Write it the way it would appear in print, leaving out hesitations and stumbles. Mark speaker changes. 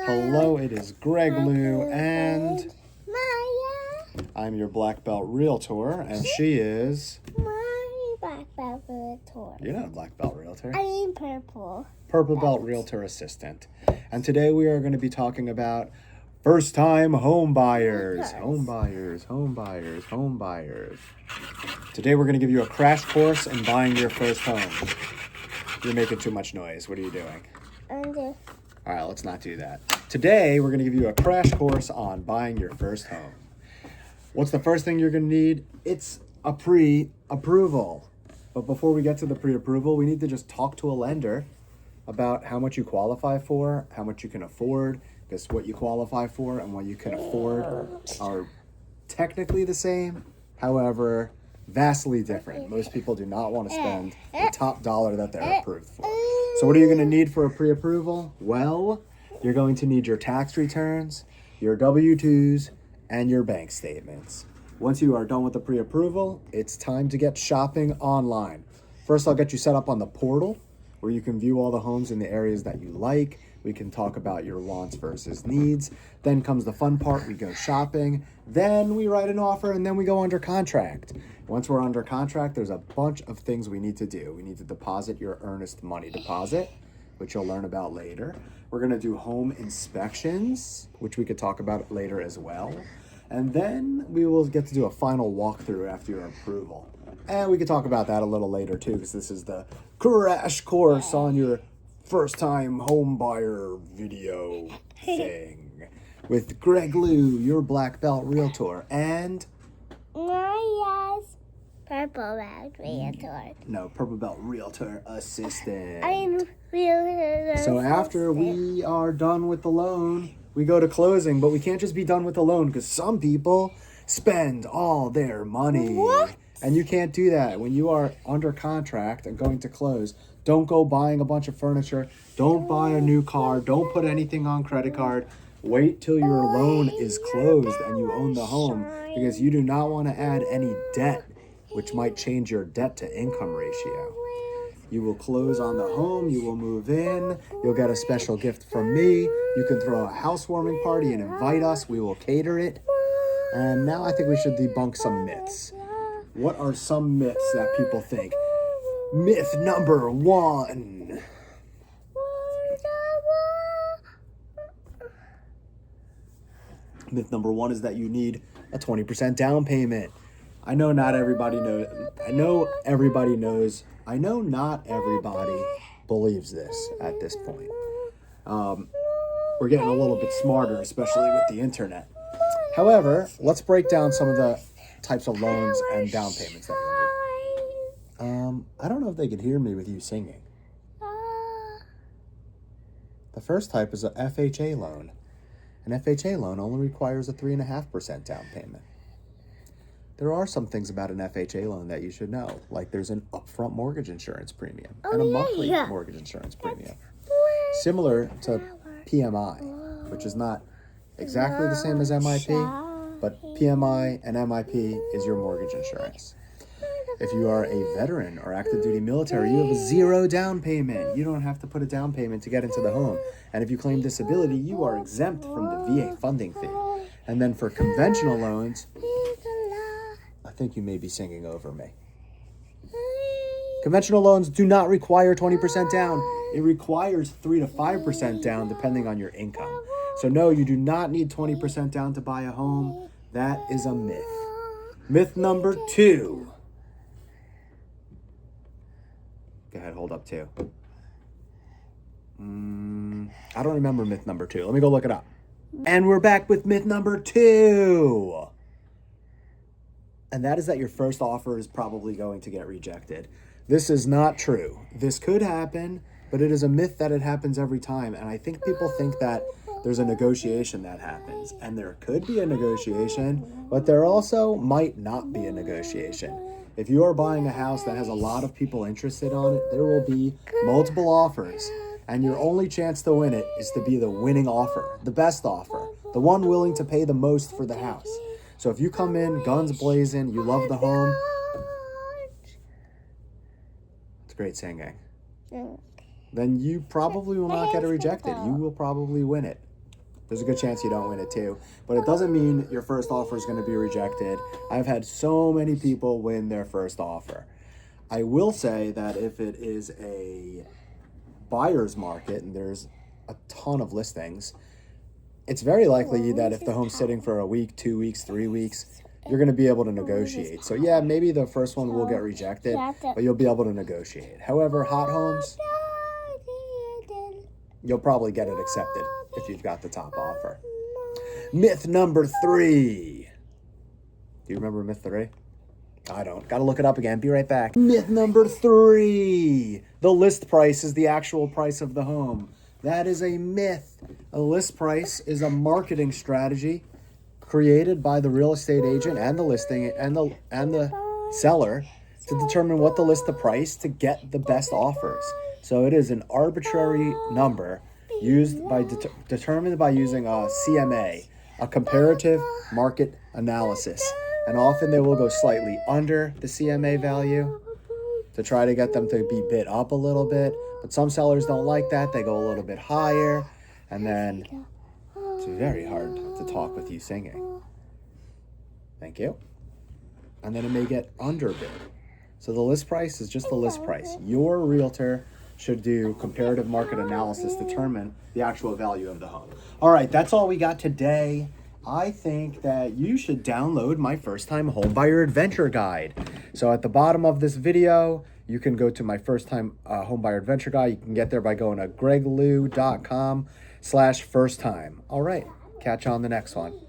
Speaker 1: Hello, it is Greg Lou, and
Speaker 2: Maya.
Speaker 1: I'm your black belt realtor, and she is...
Speaker 2: My black belt realtor.
Speaker 1: You're not a black belt realtor.
Speaker 2: I mean purple.
Speaker 1: Purple belt realtor assistant. And today we are going to be talking about first-time home buyers. Home buyers, home buyers, home buyers. Today we're going to give you a crash course in buying your first home. You're making too much noise. What are you doing? All right, let's not do that. Today, we're going to give you a crash course on buying your first home. What's the first thing you're going to need? It's a pre-approval. But before we get to the pre-approval, we need to just talk to a lender about how much you qualify for, how much you can afford, because what you qualify for and what you can afford are technically the same, however, vastly different. Most people do not want to spend the top dollar that they're approved for. So what are you going to need for a pre-approval? Well, you're going to need your tax returns, your W-2s, and your bank statements. Once you are done with the pre-approval, it's time to get shopping online. First, I'll get you set up on the portal where you can view all the homes in the areas that you like. We can talk about your wants versus needs. Then comes the fun part. We go shopping. Then we write an offer, and then we go under contract. Once we're under contract, there's a bunch of things we need to do. We need to deposit your earnest money deposit, which you'll learn about later. We're going to do home inspections, which we could talk about later as well. And then we will get to do a final walkthrough after your approval. And we could talk about that a little later too, because this is the crash course on your first-time home buyer video thing with Greg Lou, your black belt realtor, and...
Speaker 2: Purple belt realtor.
Speaker 1: No, purple belt realtor assistant.
Speaker 2: I'm realtor.
Speaker 1: So after we are done with the loan, we go to closing, but we can't just be done with the loan because some people spend all their money.
Speaker 2: What?
Speaker 1: And you can't do that. When you are under contract and going to close, don't go buying a bunch of furniture. Don't buy a new car. Don't put anything on credit card. Wait till your loan is closed and you own the home, because you do not want to add any debt, which might change your debt to income ratio. You will close on the home, you will move in, you'll get a special gift from me, you can throw a housewarming party and invite us, we will cater it. And now I think we should debunk some myths. What are some myths that people think? Myth number 1. Myth number 1 is that you need a 20% down payment. I know not everybody knows. I know not everybody believes this at this point. We're getting a little bit smarter, especially with the internet. However, let's break down some of the types of loans and down payments that you need. I don't know if they could hear me with you singing. The first type is a FHA loan. An FHA loan only requires a 3.5% down payment. There are some things about an FHA loan that you should know, like there's an upfront mortgage insurance premium and a monthly mortgage insurance premium. Similar to PMI, which is not exactly the same as MIP, but PMI and MIP is your mortgage insurance. If you are a veteran or active duty military, you have a 0 down payment. You don't have to put a down payment to get into the home. And if you claim disability, you are exempt from the VA funding fee. And then for conventional loans, I think you may be singing over me. Conventional loans do not require 20% down. It requires 3 to 5% down depending on your income. So no, you do not need 20% down to buy a home. That is a myth. Myth number 2. Go ahead, hold up 2. I don't remember myth number 2. Let me go look it up. And we're back with myth number 2. And that is that your first offer is probably going to get rejected. This is not true. This could happen, but it is a myth that it happens every time. And I think people think that there's a negotiation that happens. And there could be a negotiation, but there also might not be a negotiation. If you are buying a house that has a lot of people interested on it, there will be multiple offers. And your only chance to win it is to be the winning offer, the best offer, the one willing to pay the most for the house. So if you come in guns blazing, you love the home. It's great singing. Then you probably will not get it rejected. You will probably win it. There's a good chance you don't win it too. But it doesn't mean your first offer is going to be rejected. I've had so many people win their first offer. I will say that if it is a buyer's market and there's a ton of listings, it's very likely that if the home's sitting for a week, 2 weeks, 3 weeks, you're going to be able to negotiate. So yeah, maybe the first one will get rejected, but you'll be able to negotiate. However, hot homes, you'll probably get it accepted if you've got the top offer. Myth number 3. Do you remember myth 3? I don't. Got to look it up again. Be right back. Myth number 3. The list price is the actual price of the home. That is a myth. A list price is a marketing strategy created by the real estate agent and the listing and the seller to determine what to list the price to get the best offers. So it is an arbitrary number used by determined by using a CMA, a comparative market analysis. And often they will go slightly under the CMA value to try to get them to be bid up a little bit. But some sellers don't like that. They go a little bit higher. And then it's very hard to talk with you singing. Thank you. And then it may get underbid. So the list price is just the list price. Your realtor should do comparative market analysis, determine the actual value of the home. All right, that's all we got today. I think that you should download my first time homebuyer adventure guide. So at the bottom of this video, you can go to my first time homebuyer adventure guide. You can get there by going to greglou.com/firsttime. All right, catch you on the next one.